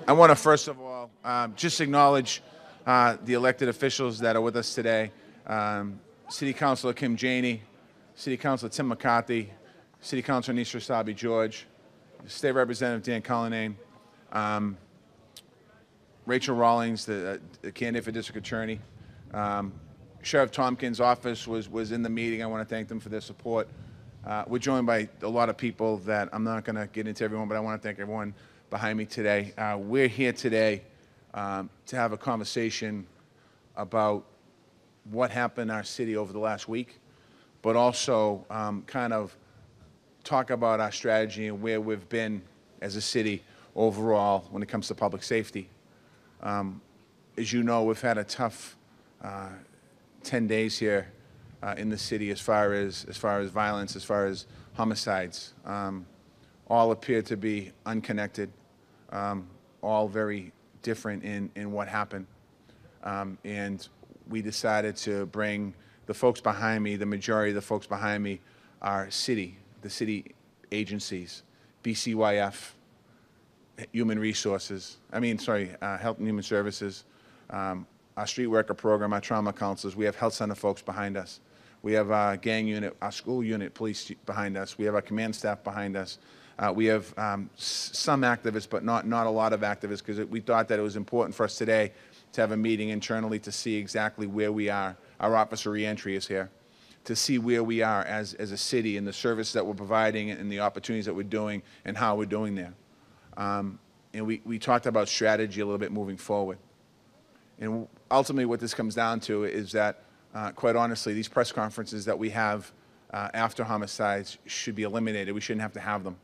I want to first of all just acknowledge the elected officials that are with us today. City Councilor Kim Janey, City Councilor Tim McCarthy, City Councilor Nisha Sabi George, State Representative Dan Cullinane, Rachel Rawlings, the candidate for District Attorney. Sheriff Tompkins' office was in the meeting. I want to thank them for their support. We're joined by a lot of people that I'm not going to get into everyone, but I want to thank everyone behind me today. We're here today to have a conversation about what happened in our city over the last week, but also kind of talk about our strategy and where we've been as a city overall when it comes to public safety. As you know, we've had a tough 10 days here in the city as far as violence, as far as homicides. All appear to be unconnected, all very different in what happened. And we decided to bring the folks behind me, the majority of the folks behind me are the city agencies, BCYF, Human Resources, Health and Human Services, our street worker program, our trauma counselors. We have health center folks behind us. We have our gang unit, our school unit police behind us. We have our command staff behind us. We have some activists, but not a lot of activists, because we thought that it was important for us today to have a meeting internally to see exactly where we are. Our Office of Reentry is here, to see where we are as a city and the service that we're providing and the opportunities that we're doing and how we're doing there. And we talked about strategy a little bit moving forward. And ultimately what this comes down to is that, quite honestly, these press conferences that we have after homicides should be eliminated. We shouldn't have to have them.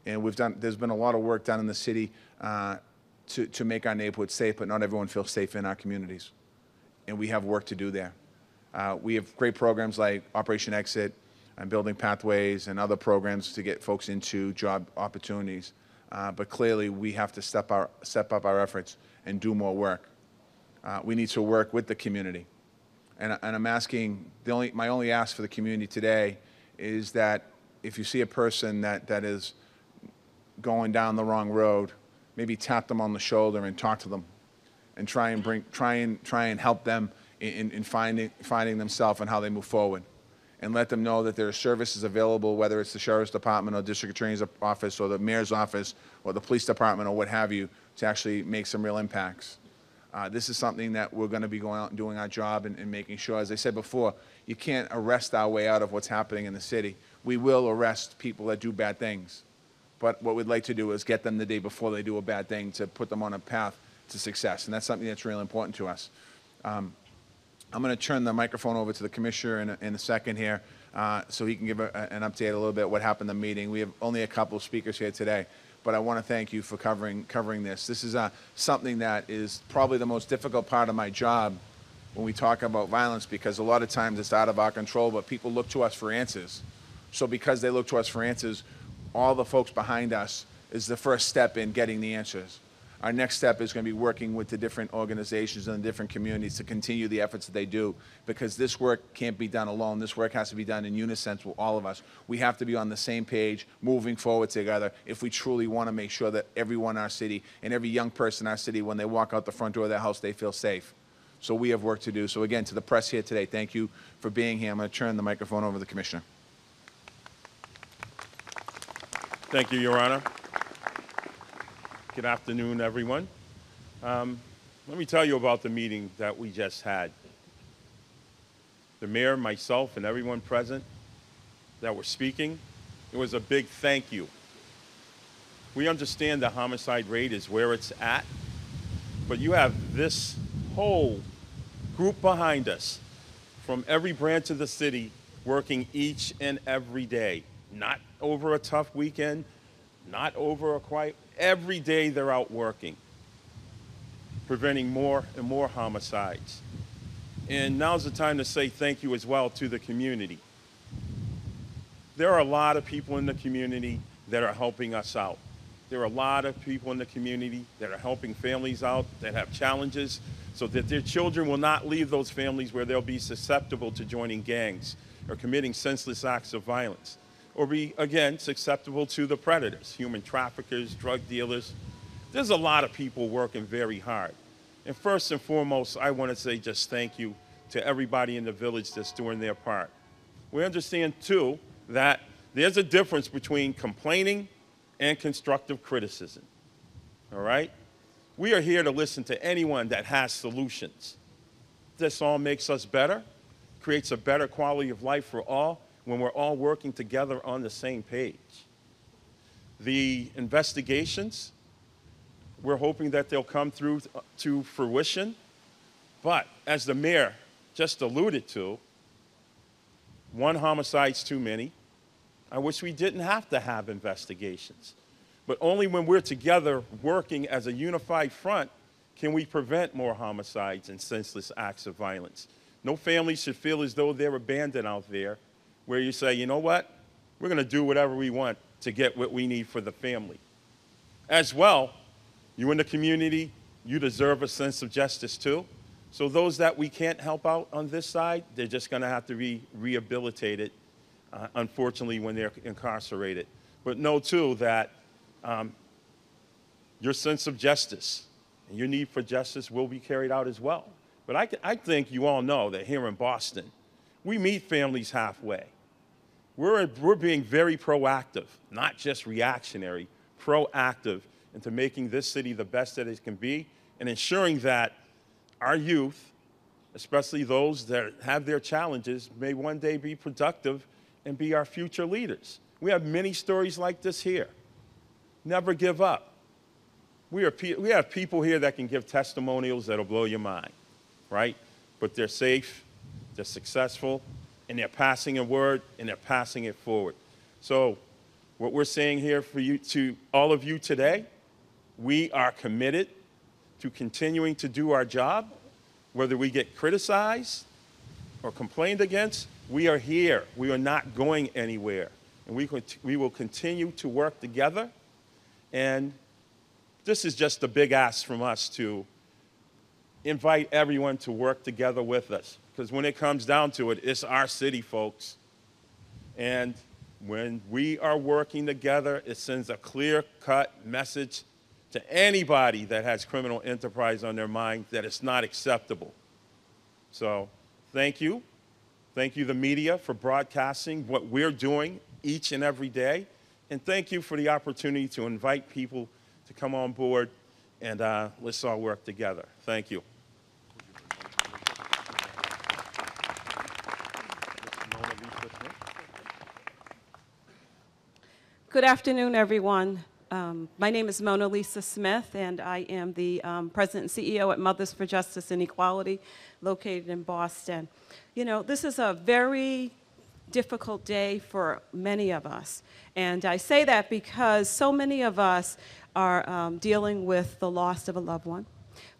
And there's been a lot of work done in the city to make our neighborhood safe, but not everyone feels safe in our communities. And we have work to do there. We have great programs like Operation Exit and Building Pathways and other programs to get folks into job opportunities. But clearly we have to step up our efforts and do more work. We need to work with the community. And I'm asking, my only ask for the community today is that if you see a person that is going down the wrong road, maybe tap them on the shoulder and talk to them and try and help them in finding themselves and how they move forward. And let them know that there are services available, whether it's the Sheriff's Department or District Attorney's Office or the Mayor's Office or the Police Department or what have you, to actually make some real impacts. This is something that we're going to be going out and doing our job and making sure, as I said before, you can't arrest our way out of what's happening in the city. We will arrest people that do bad things. But what we'd like to do is get them the day before they do a bad thing to put them on a path to success. And that's something that's really important to us. I'm going to turn the microphone over to the Commissioner in a second here so he can give an update a little bit what happened in the meeting. We have only a couple of speakers here today, but I want to thank you for covering this. This is something that is probably the most difficult part of my job when we talk about violence, because a lot of times it's out of our control, but people look to us for answers. So because they look to us for answers, all the folks behind us is the first step in getting the answers. Our next step is going to be working with the different organizations and the different communities to continue the efforts that they do, because this work can't be done alone. This work has to be done in unison with all of us. We have to be on the same page, moving forward together, if we truly want to make sure that everyone in our city and every young person in our city, when they walk out the front door of their house, they feel safe. So we have work to do. So again, to the press here today, thank you for being here. I'm going to turn the microphone over to the Commissioner. Thank you, Your Honor. Good afternoon, everyone. Let me tell you about the meeting that we just had. The mayor, myself, and everyone present that were speaking, it was a big thank you. We understand the homicide rate is where it's at, but you have this whole group behind us from every branch of the city working each and every day, not over a tough weekend, not over a quiet. Every day they're out working, preventing more and more homicides. And now's the time to say thank you as well to the community. There are a lot of people in the community that are helping us out. There are a lot of people in the community that are helping families out that have challenges so that their children will not leave those families where they'll be susceptible to joining gangs or committing senseless acts of violence, or be, again, susceptible to the predators, human traffickers, drug dealers. There's a lot of people working very hard. And first and foremost, I want to say just thank you to everybody in the village that's doing their part. We understand, too, that there's a difference between complaining and constructive criticism, all right? We are here to listen to anyone that has solutions. This all makes us better, creates a better quality of life for all when we're all working together on the same page. The investigations, we're hoping that they'll come through to fruition, but as the mayor just alluded to, one homicide's too many. I wish we didn't have to have investigations. But only when we're together working as a unified front can we prevent more homicides and senseless acts of violence. No family should feel as though they're abandoned out there, where you say, you know what, we're going to do whatever we want to get what we need for the family. As well, you in the community, you deserve a sense of justice too. So those that we can't help out on this side, they're just going to have to be rehabilitated, unfortunately, when they're incarcerated. But know, too, that your sense of justice and your need for justice will be carried out as well. But I think you all know that here in Boston, we meet families halfway. We're being very proactive, not just reactionary, proactive into making this city the best that it can be and ensuring that our youth, especially those that have their challenges, may one day be productive and be our future leaders. We have many stories like this here. Never give up. We have people here that can give testimonials that'll blow your mind, right? But they're safe, they're successful, and they're passing a word, and they're passing it forward. So what we're saying here for you, to all of you today, we are committed to continuing to do our job. Whether we get criticized or complained against, we are here. We are not going anywhere. And we will continue to work together. And this is just a big ask from us to invite everyone to work together with us. Because when it comes down to it, it's our city, folks. And when we are working together, it sends a clear-cut message to anybody that has criminal enterprise on their mind that it's not acceptable. So thank you. Thank you, the media, for broadcasting what we're doing each and every day. And thank you for the opportunity to invite people to come on board, and let's all work together. Thank you. Good afternoon, everyone. My name is Mona Lisa Smith, and I am the President and CEO at Mothers for Justice and Equality, located in Boston. You know, this is a very difficult day for many of us. And I say that because so many of us are dealing with the loss of a loved one.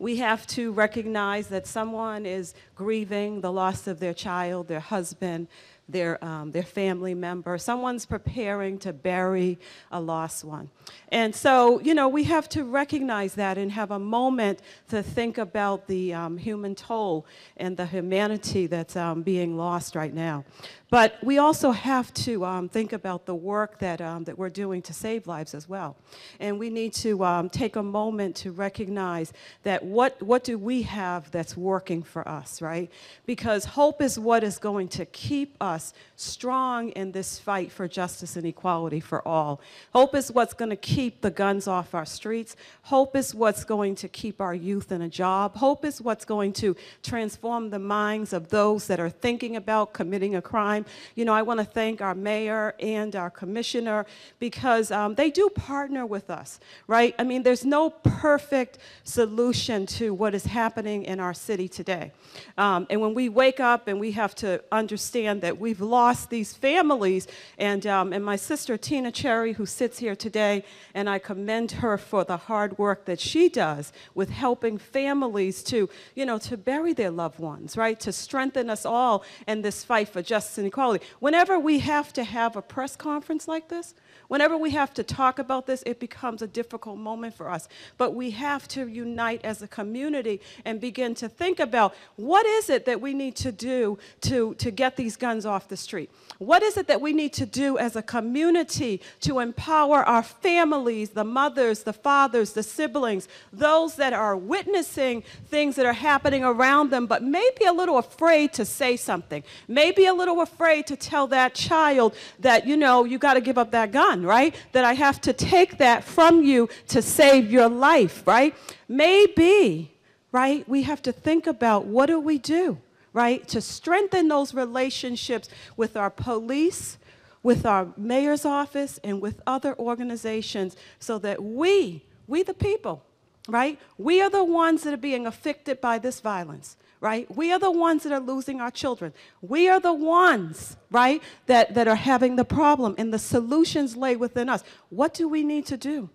We have to recognize that someone is grieving the loss of their child, their husband, their family member. Someone's preparing to bury a lost one. And so, you know, we have to recognize that and have a moment to think about the human toll and the humanity that's being lost right now. But we also have to think about the work that we're doing to save lives as well. And we need to take a moment to recognize that what do we have that's working for us, right? Because hope is what is going to keep us strong in this fight for justice and equality for all. Hope is what's going to keep the guns off our streets. Hope is what's going to keep our youth in a job. Hope is what's going to transform the minds of those that are thinking about committing a crime. You know, I want to thank our mayor and our commissioner because they do partner with us, right? I mean, there's no perfect solution to what is happening in our city today. And when we wake up and we have to understand that we've lost these families, and my sister Tina Cherry, who sits here today, and I commend her for the hard work that she does with helping families to, you know, to bury their loved ones, right? To strengthen us all in this fight for justice and equality. Whenever we have to have a press conference like this, whenever we have to talk about this, it becomes a difficult moment for us. But we have to unite as a community and begin to think about what is it that we need to do to get these guns off off the street? What is it that we need to do as a community to empower our families, the mothers, the fathers, the siblings, those that are witnessing things that are happening around them, but maybe a little afraid to say something, maybe a little afraid to tell that child that, you know, you got to give up that gun, right? That I have to take that from you to save your life, right? Maybe, right, we have to think about what do we do, right, to strengthen those relationships with our police, with our mayor's office, and with other organizations so that we the people, right, we are the ones that are being affected by this violence, right? We are the ones that are losing our children. We are the ones, right, that are having the problem, and the solutions lay within us. What do we need to do,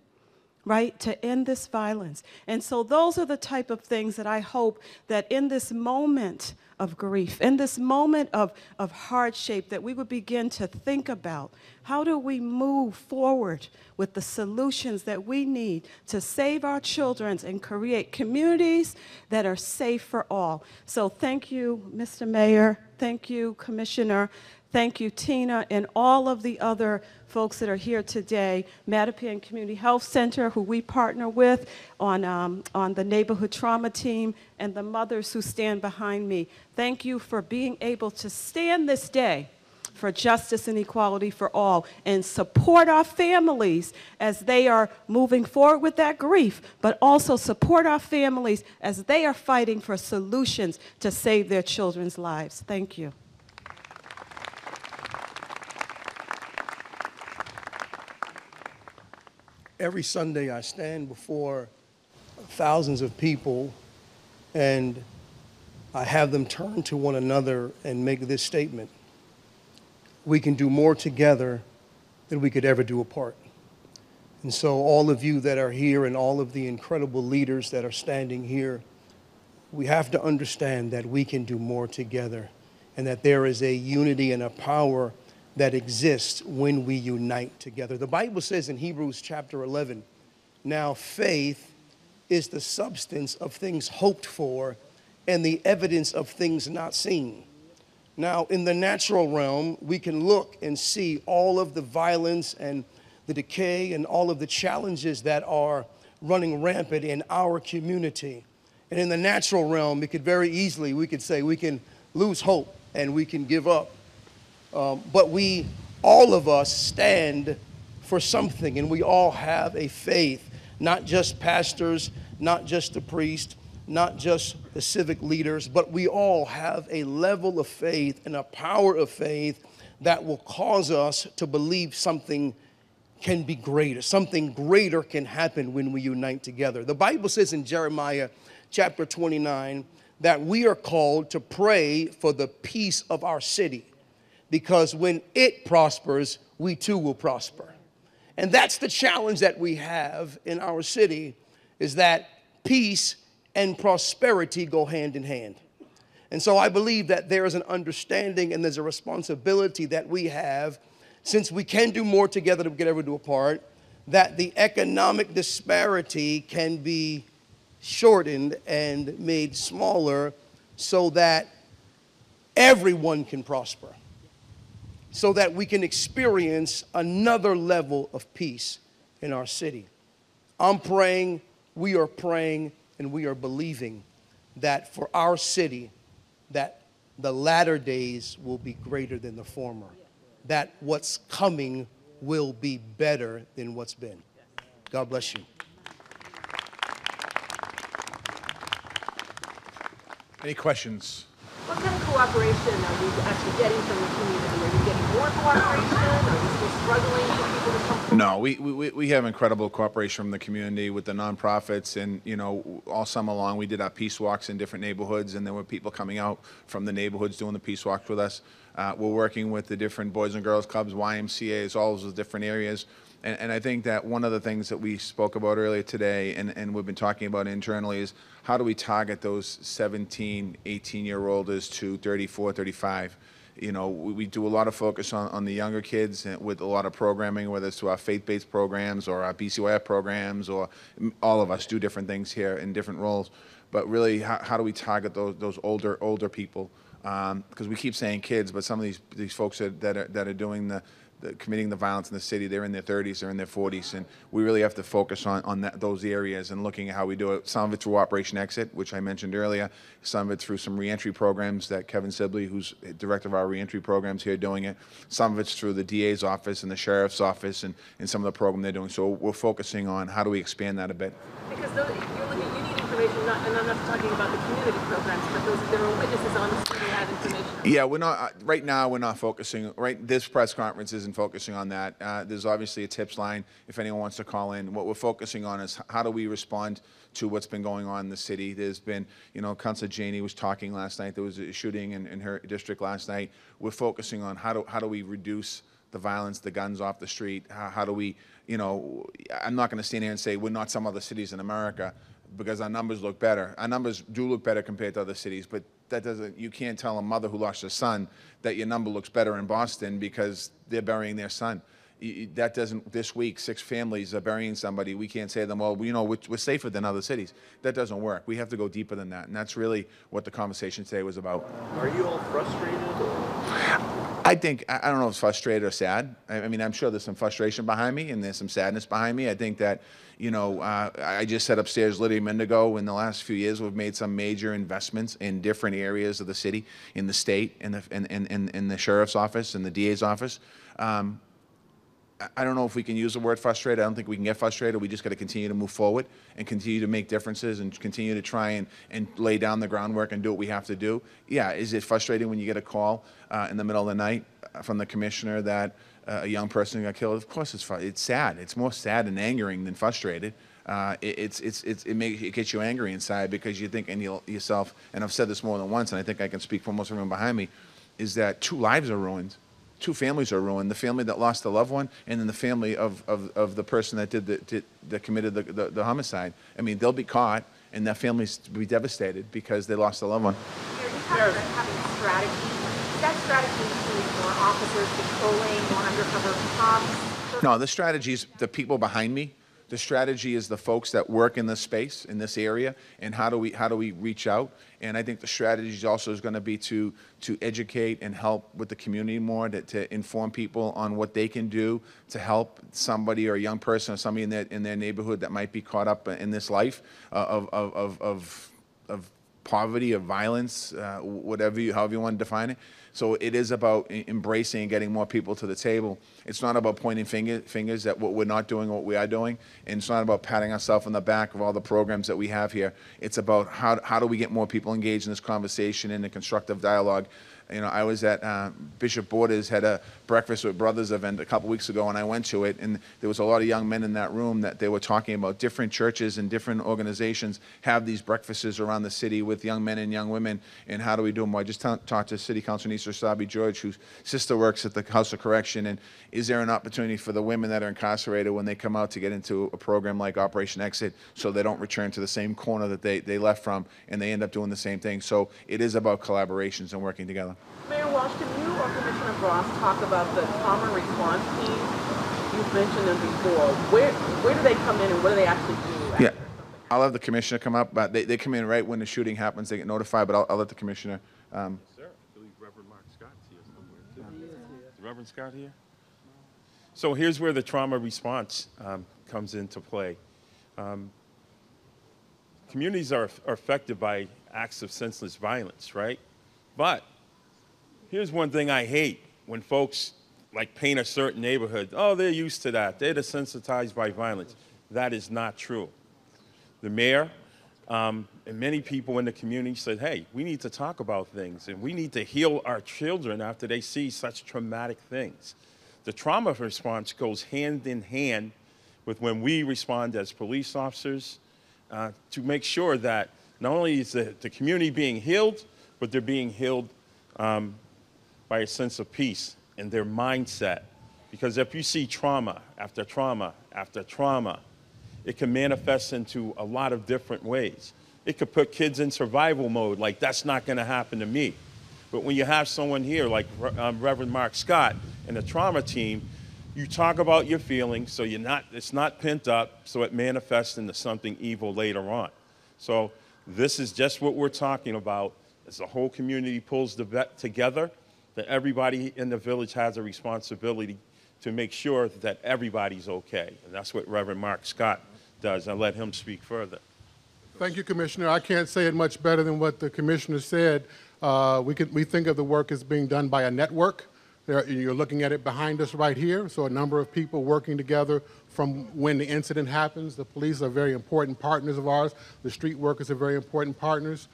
right, to end this violence? And so those are the type of things that I hope that in this moment of grief, in this moment of hardship, that we would begin to think about how do we move forward with the solutions that we need to save our children and create communities that are safe for all. So thank you, Mr. Mayor. Thank you, Commissioner. Thank you, Tina, and all of the other folks that are here today. Mattapan Community Health Center, who we partner with on the neighborhood trauma team, and the mothers who stand behind me. Thank you for being able to stand this day for justice and equality for all and support our families as they are moving forward with that grief, but also support our families as they are fighting for solutions to save their children's lives. Thank you. Every Sunday I stand before thousands of people and I have them turn to one another and make this statement: we can do more together than we could ever do apart. And so all of you that are here and all of the incredible leaders that are standing here, we have to understand that we can do more together and that there is a unity and a power that exists when we unite together. The Bible says in Hebrews chapter 11, now faith is the substance of things hoped for and the evidence of things not seen. Now, in the natural realm, we can look and see all of the violence and the decay and all of the challenges that are running rampant in our community. And in the natural realm, we could very easily, we could say we can lose hope and we can give up. But we, all of us, stand for something, and we all have a faith, not just pastors, not just the priest, not just the civic leaders, but we all have a level of faith and a power of faith that will cause us to believe something can be greater. Something greater can happen when we unite together. The Bible says in Jeremiah chapter 29 that we are called to pray for the peace of our city, because when it prospers, we too will prosper. And that's the challenge that we have in our city, is that peace and prosperity go hand in hand. And so I believe that there is an understanding and there's a responsibility that we have, since we can do more together than we can ever do apart, that the economic disparity can be shortened and made smaller so that everyone can prosper, so that we can experience another level of peace in our city. I'm praying, we are praying, and we are believing that for our city, that the latter days will be greater than the former, that what's coming will be better than what's been. God bless you. Any questions? What kind of cooperation are you actually getting from the community? Are you getting more cooperation? Are you still struggling for people to come forward? No, we have incredible cooperation from the community with the nonprofits, and you know, all summer long we did our peace walks in different neighborhoods, and there were people coming out from the neighborhoods doing the peace walks with us. We're working with the different Boys and Girls Clubs, YMCAs, all those different areas. And I think that one of the things that we spoke about earlier today, and we've been talking about internally, is how do we target those 17, 18-year-olders to 34, 35? You know, we do a lot of focus on the younger kids with a lot of programming, whether it's to our faith-based programs or our BCYF programs, or all of us do different things here in different roles. But really, how do we target those older people? because we keep saying kids, but some of these folks that are doing committing the violence in the city, they're in their 30s, they're in their 40s, and we really have to focus on those areas and looking at how we do it. Some of it through Operation Exit, which I mentioned earlier, some of it through some reentry programs that Kevin Sibley, who's director of our reentry programs here, doing it. Some of it's through the DA's office and the sheriff's office and some of the program they're doing. So we're focusing on how do we expand that a bit. Because you need information, and I'm not talking about the community programs, but there are witnesses on the street who have information. Yeah, we're not, right now we're not focusing, this press conference isn't focusing on that. There's obviously a tips line if anyone wants to call in. What we're focusing on is how do we respond to what's been going on in the city. There's been, Councilor Janey was talking last night. There was a shooting in her district last night. We're focusing on how do we reduce the violence, the guns off the street. How do we, I'm not going to stand here and say we're not some other cities in America, because our numbers look better. Our numbers do look better compared to other cities, but that doesn't, you can't tell a mother who lost her son that your number looks better in Boston because they're burying their son. That doesn't, this week, 6 families are burying somebody. We can't say to them, well, we're safer than other cities. That doesn't work. We have to go deeper than that, and that's really what the conversation today was about. Are you all frustrated? I think, I don't know if it's frustrated or sad. I mean, I'm sure there's some frustration behind me and there's some sadness behind me. I think that, I just said upstairs, Lydia a minute ago, in the last few years, we've made some major investments in different areas of the city, in the state, in the sheriff's office, in the DA's office. I don't know if we can use the word frustrated. I don't think we can get frustrated. We just got to continue to move forward and continue to make differences and continue to try and lay down the groundwork and do what we have to do. Yeah, is it frustrating when you get a call in the middle of the night from the commissioner that a young person got killed? Of course it's sad. It's more sad and angering than frustrated. It gets you angry inside because you think in yourself, and I've said this more than once, and I think I can speak for most everyone behind me, is that 2 lives are ruined. 2 families are ruined: the family that lost a loved one, and then the family of the person that committed the homicide. I mean, they'll be caught, and that family's will be devastated because they lost a loved one. You talked about having a strategy. Does that strategy include more officers patrolling, more undercover cops? No, the strategy is the people behind me. The strategy is the folks that work in this space, in this area, and how do we reach out? And I think the strategy also is going to be to educate and help with the community more, to inform people on what they can do to help somebody or a young person or somebody in their neighborhood that might be caught up in this life of poverty, of violence, however you want to define it. So it is about embracing and getting more people to the table. It's not about pointing fingers at what we're not doing or what we are doing, and it's not about patting ourselves on the back of all the programs that we have here. It's about how do we get more people engaged in this conversation and a constructive dialogue. I was at Bishop Borders had a Breakfast with Brothers event a couple weeks ago, and I went to it, and there was a lot of young men in that room that they were talking about different churches and different organizations have these breakfasts around the city with young men and young women, and how do we do them? I just talked to City Councilor Nisa Sabi George, whose sister works at the House of Correction, and is there an opportunity for the women that are incarcerated when they come out to get into a program like Operation Exit so they don't return to the same corner that they left from and they end up doing the same thing? So it is about collaborations and working together. Mayor Walsh, can you or Commissioner Ross talk about the trauma response team? You've mentioned them before. Where do they come in and what do they actually do? Yeah, I'll have the commissioner come up, but they come in right when the shooting happens. They get notified, but I'll let the commissioner. Sir, I believe Reverend Mark Scott's here somewhere too. Is Reverend Scott here? So here's where the trauma response comes into play. Communities are affected by acts of senseless violence, right? But here's one thing I hate when folks paint a certain neighborhood. Oh, they're used to that. They're desensitized by violence. That is not true. The mayor and many people in the community said, hey, we need to talk about things and we need to heal our children after they see such traumatic things. The trauma response goes hand in hand with when we respond as police officers to make sure that not only is the community being healed, but they're being healed by a sense of peace and their mindset. Because if you see trauma after trauma after trauma, it can manifest into a lot of different ways. It could put kids in survival mode, like that's not going to happen to me. But when you have someone here like Reverend Mark Scott and the trauma team, you talk about your feelings so it's not pent up, so it manifests into something evil later on. So this is just what we're talking about, as the whole community pulls together, that everybody in the village has a responsibility to make sure that everybody's okay. And that's what Reverend Mark Scott does. I'll let him speak further. Thank you, Commissioner. I can't say it much better than what the Commissioner said. We think of the work as being done by a network. You're looking at it behind us right here. So a number of people working together from when the incident happens. The police are very important partners of ours. The street workers are very important partners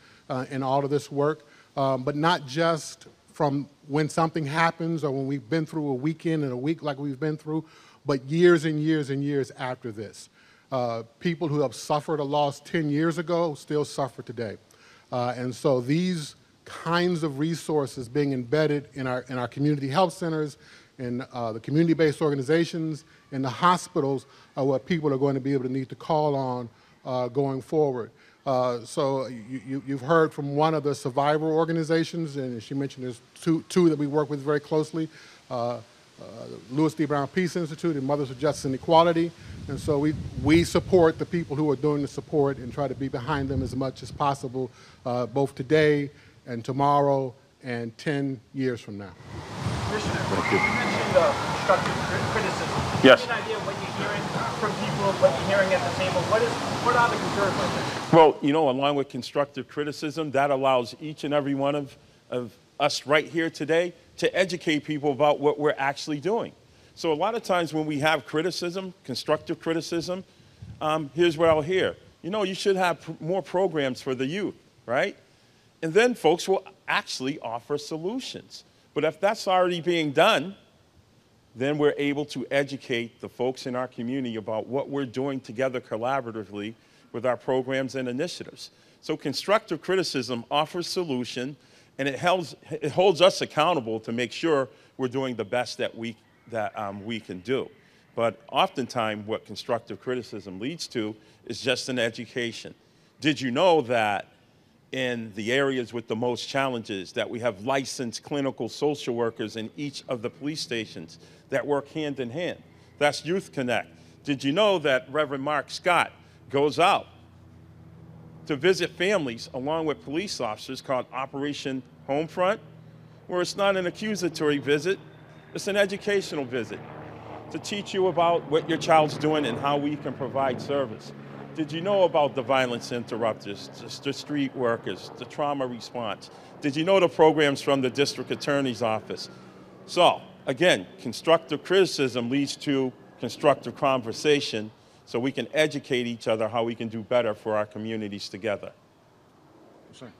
in all of this work. But not just from when something happens or when we've been through a weekend and a week like we've been through, but years and years and years after this. People who have suffered a loss 10 years ago still suffer today. And so these kinds of resources being embedded in our community health centers, in the community-based organizations, in the hospitals are what people are going to be able to need to call on going forward. So you've heard from one of the survivor organizations, and as she mentioned, there's two that we work with very closely, Louis D. Brown Peace Institute and Mothers for Justice and Equality. And so we support the people who are doing the support and try to be behind them as much as possible, both today and tomorrow and 10 years from now. Commissioner, you mentioned constructive criticism. Yes. Can you give me an idea of what you're hearing from people, what you're hearing at the table? What are the concerns like this? Well, you know, along with constructive criticism, that allows each and every one of us right here today to educate people about what we're actually doing. So a lot of times when we have criticism, constructive criticism, here's what I'll hear. You know, you should have more programs for the youth, right? And then folks will actually offer solutions. But if that's already being done, then we're able to educate the folks in our community about what we're doing together collaboratively with our programs and initiatives. So constructive criticism offers solution, and it holds us accountable to make sure we're doing the best that we can do. But oftentimes what constructive criticism leads to is just an education. Did you know that in the areas with the most challenges that we have licensed clinical social workers in each of the police stations that work hand in hand? That's Youth Connect. Did you know that Reverend Mark Scott goes out to visit families along with police officers called Operation Homefront, where it's not an accusatory visit, it's an educational visit to teach you about what your child's doing and how we can provide service. Did you know about the violence interrupters, the street workers, the trauma response? Did you know the programs from the district attorney's office? So, again, constructive criticism leads to constructive conversation so we can educate each other how we can do better for our communities together. Sorry.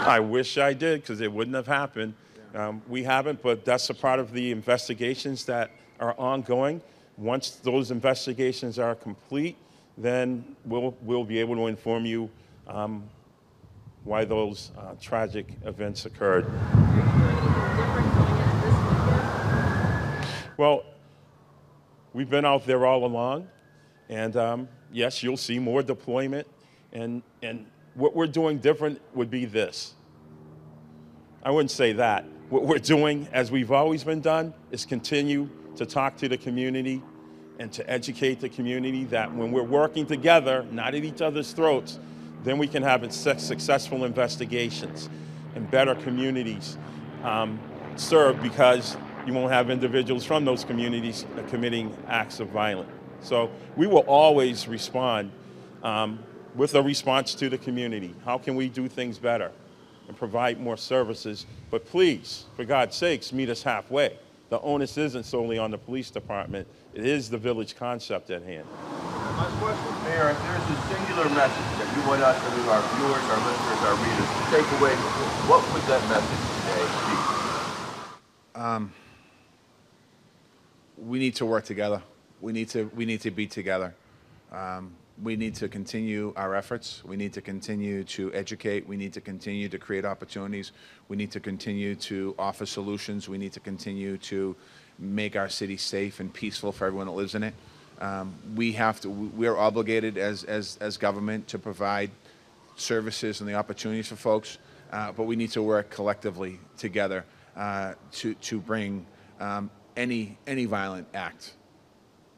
I wish I did, because it wouldn't have happened. We haven't, but that's a part of the investigations that are ongoing. Once those investigations are complete, then we'll be able to inform you why those tragic events occurred. Well, we've been out there all along, and yes, you'll see more deployment, and what we're doing different would be this. I wouldn't say that. What we're doing, as we've always been done, is continue to talk to the community and to educate the community that when we're working together, not at each other's throats, then we can have successful investigations and better communities served, because you won't have individuals from those communities committing acts of violence. So we will always respond with a response to the community. How can we do things better and provide more services? But please, for God's sakes, meet us halfway. The onus isn't solely on the police department. It is the village concept at hand. Last question. Mayor, if there's a singular message that you want us, our viewers, our listeners, our readers, to take away, what would that message today be? We need to work together. We need to be together. We need to continue our efforts. We need to continue to educate. We need to continue to create opportunities. We need to continue to offer solutions. We need to continue to make our city safe and peaceful for everyone that lives in it. We are obligated as government to provide services and the opportunities for folks, but we need to work collectively together to bring any violent act,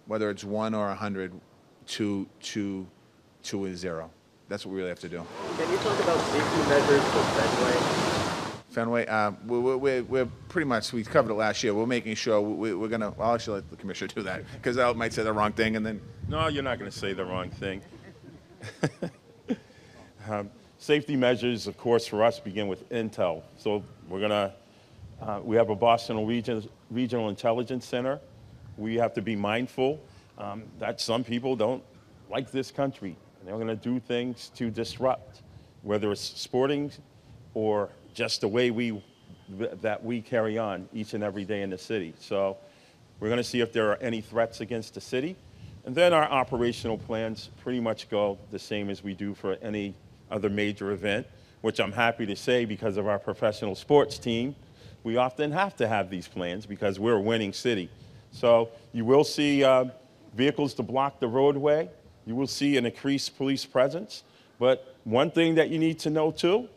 whether it's 1 or 100, to a zero. That's what we really have to do. Can you talk about safety measures for Fenway? Fenway, we're pretty much, we covered it last year. We're making sure we're going to, I'll actually let the commissioner do that, because I might say the wrong thing, and then. No, you're not going to say the wrong thing. Safety measures, of course, for us begin with intel. So we have a Boston Regional Intelligence Center. We have to be mindful that some people don't like this country. And they're going to do things to disrupt, whether it's sporting or just the way that we carry on each and every day in the city. So we're going to see if there are any threats against the city. And then our operational plans pretty much go the same as we do for any other major event, which I'm happy to say, because of our professional sports team, we often have to have these plans because we're a winning city. So you will see vehicles to block the roadway. You will see an increased police presence. But one thing that you need to know too,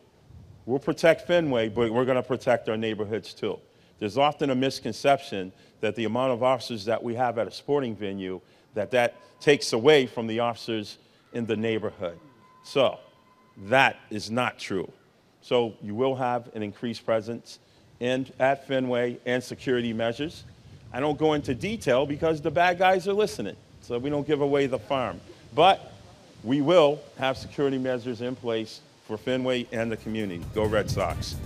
we'll protect Fenway, but we're going to protect our neighborhoods too. There's often a misconception that the amount of officers that we have at a sporting venue, that takes away from the officers in the neighborhood. So that is not true. So you will have an increased presence at Fenway and security measures. I don't go into detail because the bad guys are listening, so we don't give away the farm. But we will have security measures in place for Fenway and the community. Go Red Sox.